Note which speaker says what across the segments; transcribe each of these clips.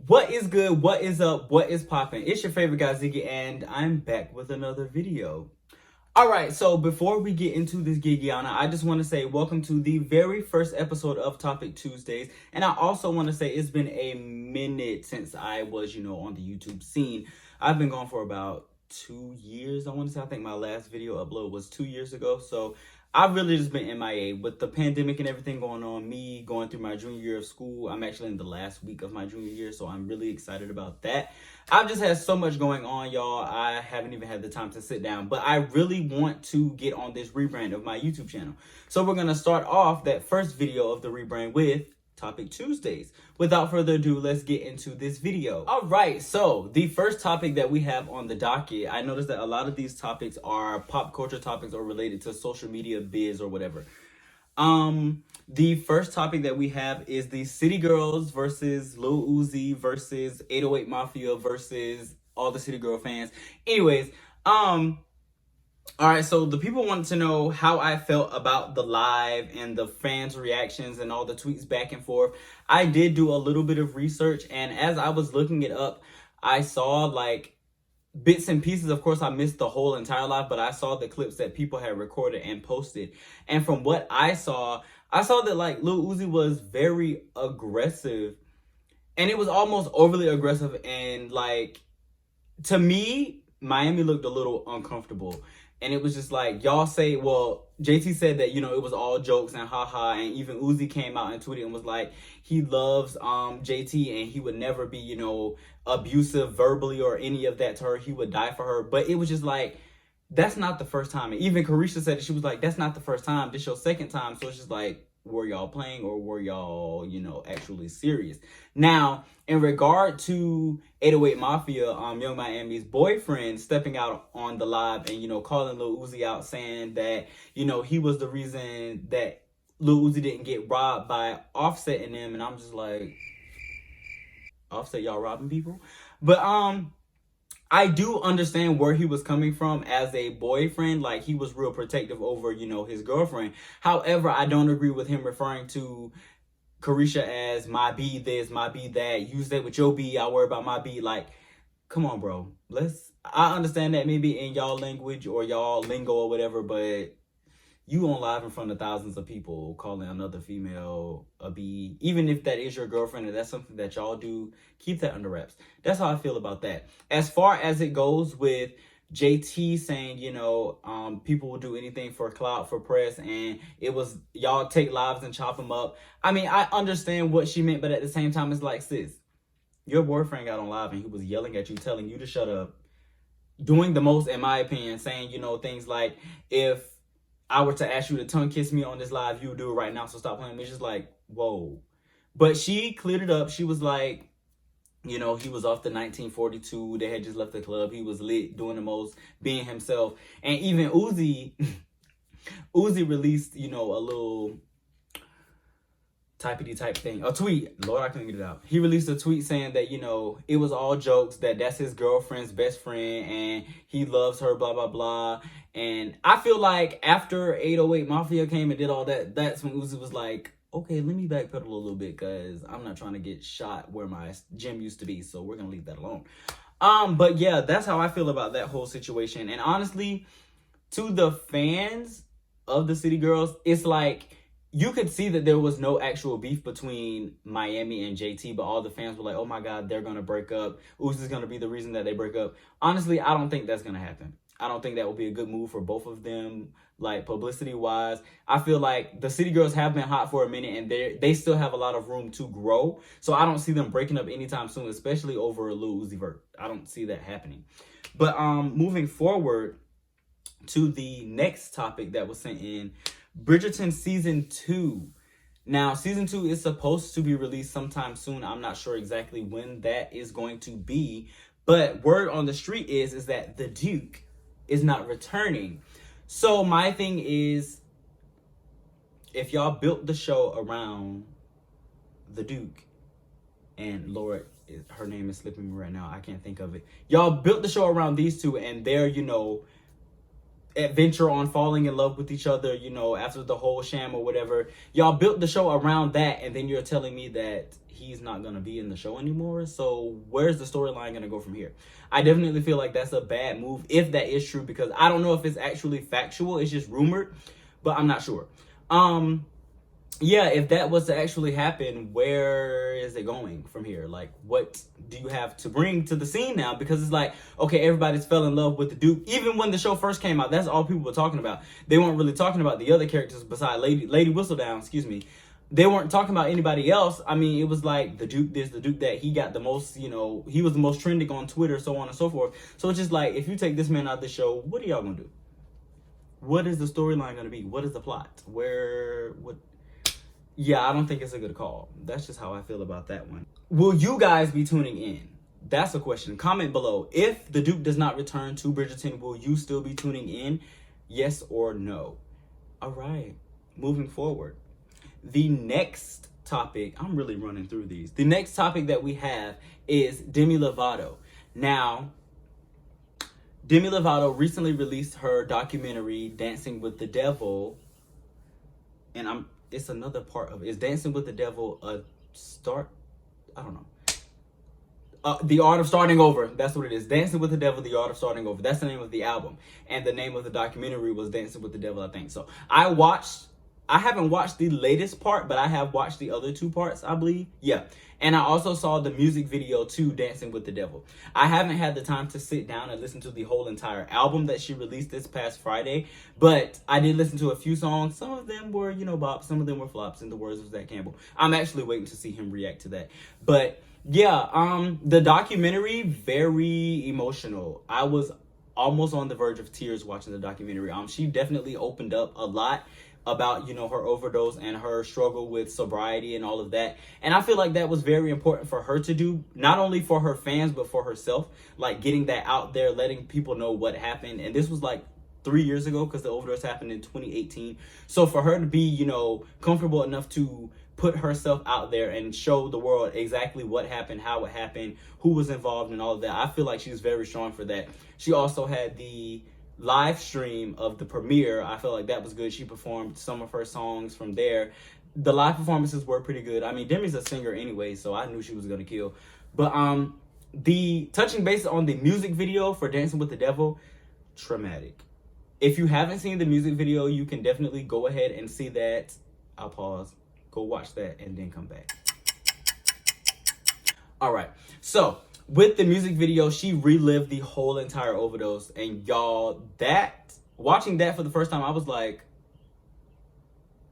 Speaker 1: What is good? What is up? What is popping? It's your favorite guy Ziggy, and I'm back with another video. All right, so before we get into this Gigiana, I just want to say welcome to the very first episode of Topic Tuesdays, and I also want to say it's been a minute since I was, on the YouTube scene. I've been gone for about 2 years. I want to say I think my last video upload was 2 years ago, so I've really just been MIA with the pandemic and everything going on, me going through my junior year of school. I'm actually in the last week of my junior year, so I'm really excited about that. I've just had so much going on, y'all. I haven't even had the time to sit down, but I really want to get on this rebrand of my YouTube channel. So we're going to start off that first video of the rebrand with Topic Tuesdays. Without further ado, let's get into this video. All right, so the first topic that we have on the docket, I noticed that a lot of these topics are pop culture topics or related to social media biz or whatever. The first topic that we have is the City Girls versus Lil Uzi versus 808 Mafia versus all the City Girl fans. Anyways, all right, so the people wanted to know how I felt about the live and the fans' reactions and all the tweets back and forth. I did do a little bit of research, and as I was looking it up, I saw like bits and pieces. Of course, I missed the whole entire live, but I saw the clips that people had recorded and posted. And from what I saw that like Lil Uzi was very aggressive, and it was almost overly aggressive. And like, to me, Miami looked a little uncomfortable. And it was just like, y'all say, well, JT said that, it was all jokes and haha. And even Uzi came out and tweeted and was like, he loves JT and he would never be, abusive verbally or any of that to her. He would die for her. But it was just like, that's not the first time. And even Carisha said it. She was like, that's not the first time. This your second time. So it's just like, were y'all playing or were y'all, actually serious? Now, in regard to 808 Mafia, Young Miami's boyfriend stepping out on the live and, calling Lil Uzi out, saying that, he was the reason that Lil Uzi didn't get robbed by Offset and them. And I'm just like, Offset, y'all robbing people? But, I do understand where he was coming from as a boyfriend. Like, he was real protective over, his girlfriend. However, I don't agree with him referring to Carisha as my B this, my B that. Use that with your B. I worry about my B. Like, come on, bro. I understand that maybe in y'all language or y'all lingo or whatever, but you on live in front of thousands of people calling another female a B, even if that is your girlfriend and that's something that y'all do, keep that under wraps. That's how I feel about that. As far as it goes with JT saying, people will do anything for clout, for press, and it was y'all take lives and chop them up. I mean, I understand what she meant, but at the same time, it's like, sis, your boyfriend got on live and he was yelling at you, telling you to shut up, doing the most, in my opinion, saying, things like, if I were to ask you to tongue kiss me on this live, you would do it right now, so stop playing. It's just like, whoa. But she cleared it up. She was like, he was off the 1942. They had just left the club. He was lit, doing the most, being himself. And even Uzi released, a little typity type thing, a tweet. Lord, I couldn't get it out. He released a tweet saying that, it was all jokes, that's his girlfriend's best friend and he loves her, blah, blah, blah. And I feel like after 808 Mafia came and did all that, that's when Uzi was like, okay, let me backpedal a little bit because I'm not trying to get shot where my gym used to be. So we're going to leave that alone. But yeah, that's how I feel about that whole situation. And honestly, to the fans of the City Girls, it's like, you could see that there was no actual beef between Miami and JT, but all the fans were like, oh my God, they're going to break up. Uzi's going to be the reason that they break up. Honestly, I don't think that's going to happen. I don't think that would be a good move for both of them, like publicity-wise. I feel like the City Girls have been hot for a minute, and they still have a lot of room to grow. So I don't see them breaking up anytime soon, especially over a Lil Uzi Vert. I don't see that happening. But moving forward to the next topic that was sent in, Bridgerton Season 2. Now, Season 2 is supposed to be released sometime soon. I'm not sure exactly when that is going to be. But word on the street is that the Duke is not returning. So my thing is, if y'all built the show around the Duke, and Lord, her name is slipping me right now, I can't think of it. Y'all built the show around these two, and they're, adventure on falling in love with each other, you know, after the whole sham or whatever. Y'all built the show around that, and then you're telling me that he's not going to be in the show anymore. So where's the storyline going to go from here? I definitely feel like that's a bad move if that is true, because I don't know if it's actually factual. It's just rumored, but I'm not sure. Yeah, if that was to actually happen, where is it going from here? Like, what do you have to bring to the scene now? Because it's like, okay, everybody's fell in love with the Duke. Even when the show first came out, that's all people were talking about. They weren't really talking about the other characters besides Lady Whistledown, excuse me. They weren't talking about anybody else. I mean, it was like the Duke, there's the Duke that he got the most, you know, he was the most trending on Twitter, so on and so forth. So it's just like, if you take this man out of the show, what are y'all gonna do? What is the storyline gonna be? What is the plot? Yeah, I don't think it's a good call. That's just how I feel about that one. Will you guys be tuning in? That's a question. Comment below. If the Duke does not return to Bridgerton, will you still be tuning in? Yes or no? All right, moving forward. The next topic, I'm really running through these. The next topic that we have is Demi Lovato. Now, Demi Lovato recently released her documentary, Dancing with the Devil. And it's another part of it. Is Dancing with the Devil a start? I don't know. The Art of Starting Over. That's what it is. Dancing with the Devil, The Art of Starting Over. That's the name of the album. And the name of the documentary was Dancing with the Devil, I think. So I haven't watched the latest part, but I have watched the other two parts, I believe. Yeah. And I also saw the music video to Dancing with the Devil. I haven't had the time to sit down and listen to the whole entire album that she released this past Friday, but I did listen to a few songs. Some of them were, you know, bops. Some of them were flops, in the words of Zach Campbell. I'm actually waiting to see him react to that. But yeah, the documentary, very emotional. I was almost on the verge of tears watching the documentary. She definitely opened up a lot about, you know, her overdose and her struggle with sobriety and all of that. And I feel like that was very important for her to do, not only for her fans, but for herself, like getting that out there, letting people know what happened. And this was like 3 years ago, because the overdose happened in 2018. So for her to be, you know, comfortable enough to put herself out there and show the world exactly what happened, how it happened, who was involved and all of that, I feel like she's very strong for that. She also had the live stream of the premiere. I feel like that was good. She performed some of her songs from there. The live performances were pretty good. I mean, Demi's a singer anyway, so I knew she was gonna kill. But the touching base on the music video for Dancing with the Devil, traumatic. If you haven't seen the music video, you can definitely go ahead and see that. I'll pause, go watch that, and then come back. All right, so with the music video, she relived the whole entire overdose. And y'all, watching that for the first time, I was like,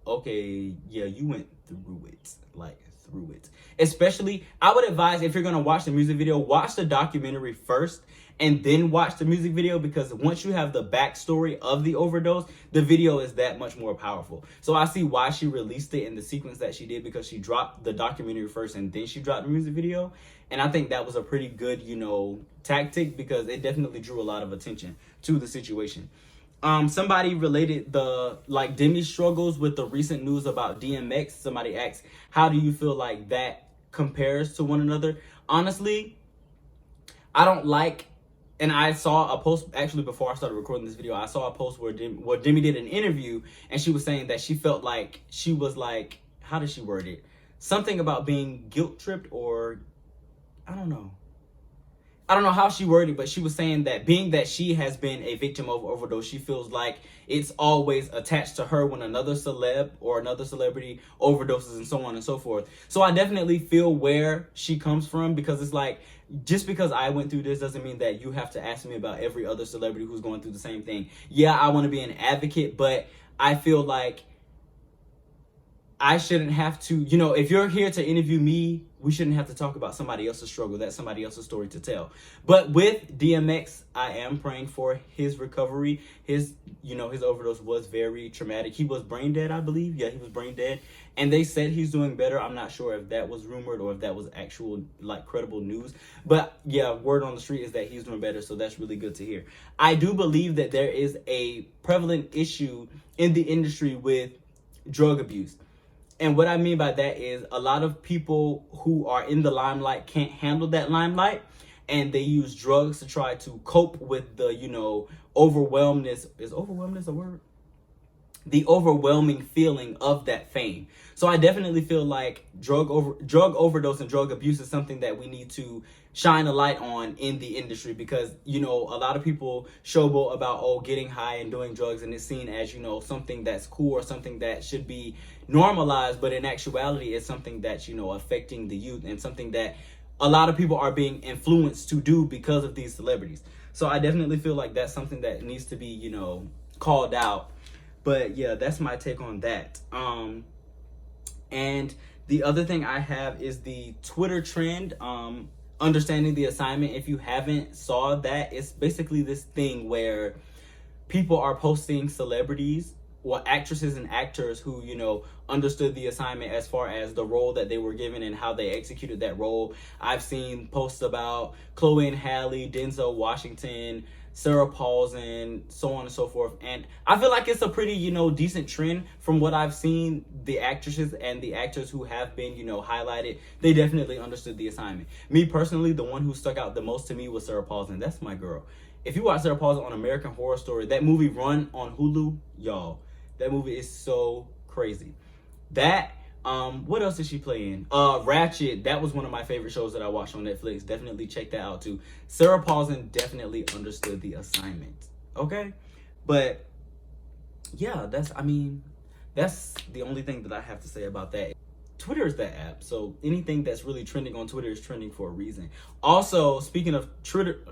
Speaker 1: okay, yeah, you went through it. Like, through it. Especially, I would advise, if you're going to watch the music video, watch the documentary first and then watch the music video, because once you have the backstory of the overdose, the video is that much more powerful. So I see why she released it in the sequence that she did, because she dropped the documentary first and then she dropped the music video. And I think that was a pretty good, you know, tactic, because it definitely drew a lot of attention to the situation. Somebody related Demi's struggles with the recent news about DMX. Somebody asked, how do you feel like that compares to one another? Honestly, I don't like, and I saw a post, actually before I started recording this video, I saw a post where Demi did an interview, and she was saying that she felt like she was like, how did she word it? Something about being guilt tripped, or I don't know how she worded it, but she was saying that being that she has been a victim of overdose, she feels like it's always attached to her when another celeb or another celebrity overdoses and so on and so forth. So I definitely feel where she comes from, because it's like, just because I went through this doesn't mean that you have to ask me about every other celebrity who's going through the same thing. Yeah, I want to be an advocate, but I feel like I shouldn't have to, you know, if you're here to interview me, we shouldn't have to talk about somebody else's struggle. That's somebody else's story to tell. But with DMX, I am praying for his recovery. His overdose was very traumatic. He was brain dead, I believe. Yeah, he was brain dead. And they said he's doing better. I'm not sure if that was rumored or if that was actual, like, credible news. But yeah, word on the street is that he's doing better. So that's really good to hear. I do believe that there is a prevalent issue in the industry with drug abuse. And what I mean by that is a lot of people who are in the limelight can't handle that limelight. and they use drugs to try to cope with the, overwhelmness. Is overwhelmness a word? The overwhelming feeling of that fame. So I definitely feel like drug overdose and drug abuse is something that we need to shine a light on in the industry, because a lot of people showboat about getting high and doing drugs, and it's seen as something that's cool or something that should be normalized, but in actuality it's something that's affecting the youth, and something that a lot of people are being influenced to do because of these celebrities. So I definitely feel like that's something that needs to be called out. But yeah, that's my take on that. And the other thing I have is the Twitter trend, understanding the assignment. If you haven't saw that, it's basically this thing where people are posting celebrities or actresses and actors who, understood the assignment as far as the role that they were given and how they executed that role. I've seen posts about Chloe and Halle, Denzel Washington, Sarah Paulson, so on and so forth. And I feel like it's a pretty, decent trend from what I've seen. The actresses and the actors who have been, highlighted, they definitely understood the assignment. Me personally, the one who stuck out the most to me was Sarah Paulson. That's my girl. If you watch Sarah Paulson on American Horror Story, that movie Run on Hulu, y'all, that movie is so crazy. That, what else did she play in? Ratchet, that was one of my favorite shows that I watched on Netflix. Definitely check that out too. Sarah Paulson definitely understood the assignment. Okay? But yeah, that's the only thing that I have to say about that. Twitter is that app, so anything that's really trending on Twitter is trending for a reason. Also, speaking of Twitter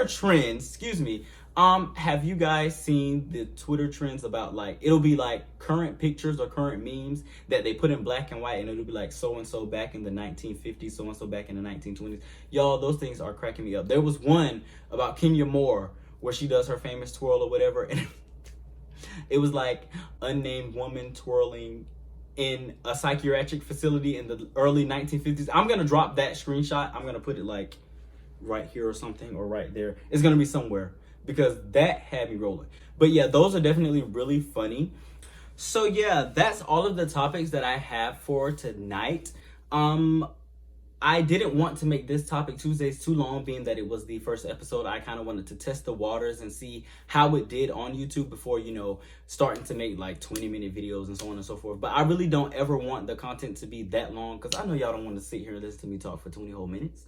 Speaker 1: trends, have you guys seen the Twitter trends about, like, it'll be like current pictures or current memes that they put in black and white, and it'll be like so-and-so back in the 1950s, so-and-so back in the 1920s. Y'all, those things are cracking me up. There was one about Kenya Moore where she does her famous twirl or whatever, and it was like unnamed woman twirling in a psychiatric facility in the early 1950s. I'm going to drop that screenshot. I'm going to put it like right here or something, or right there. It's going to be somewhere, because that had me rolling. But yeah, those are definitely really funny. So yeah, that's all of the topics that I have for tonight. I didn't want to make this Topic Tuesdays too long, being that it was the first episode. I kind of wanted to test the waters and see how it did on YouTube before, starting to make like 20-minute videos and so on and so forth. But I really don't ever want the content to be that long, because I know y'all don't want to sit here and listen to me talk for 20 whole minutes.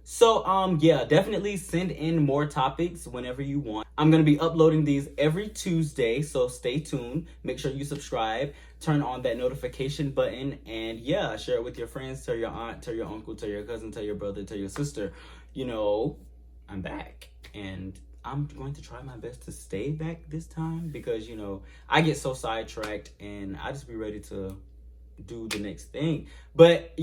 Speaker 1: So, yeah, definitely send in more topics whenever you want. I'm going to be uploading these every Tuesday, so stay tuned. Make sure you subscribe, turn on that notification button, and yeah, share it with your friends, tell your aunt, tell your uncle, tell your cousin, tell your brother, tell your sister. I'm back, and I'm going to try my best to stay back this time, because, I get so sidetracked, and I just be ready to do the next thing. But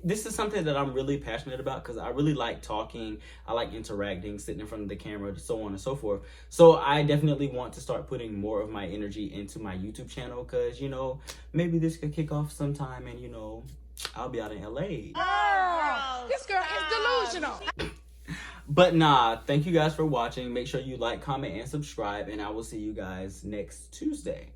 Speaker 1: this is something that I'm really passionate about, because I really like talking, I like interacting, sitting in front of the camera, so on and so forth. So I definitely want to start putting more of my energy into my YouTube channel, because maybe this could kick off sometime, and I'll be out in LA.
Speaker 2: Oh, this girl is delusional.
Speaker 1: But nah, thank you guys for watching. Make sure you like, comment, and subscribe, and I will see you guys next Tuesday.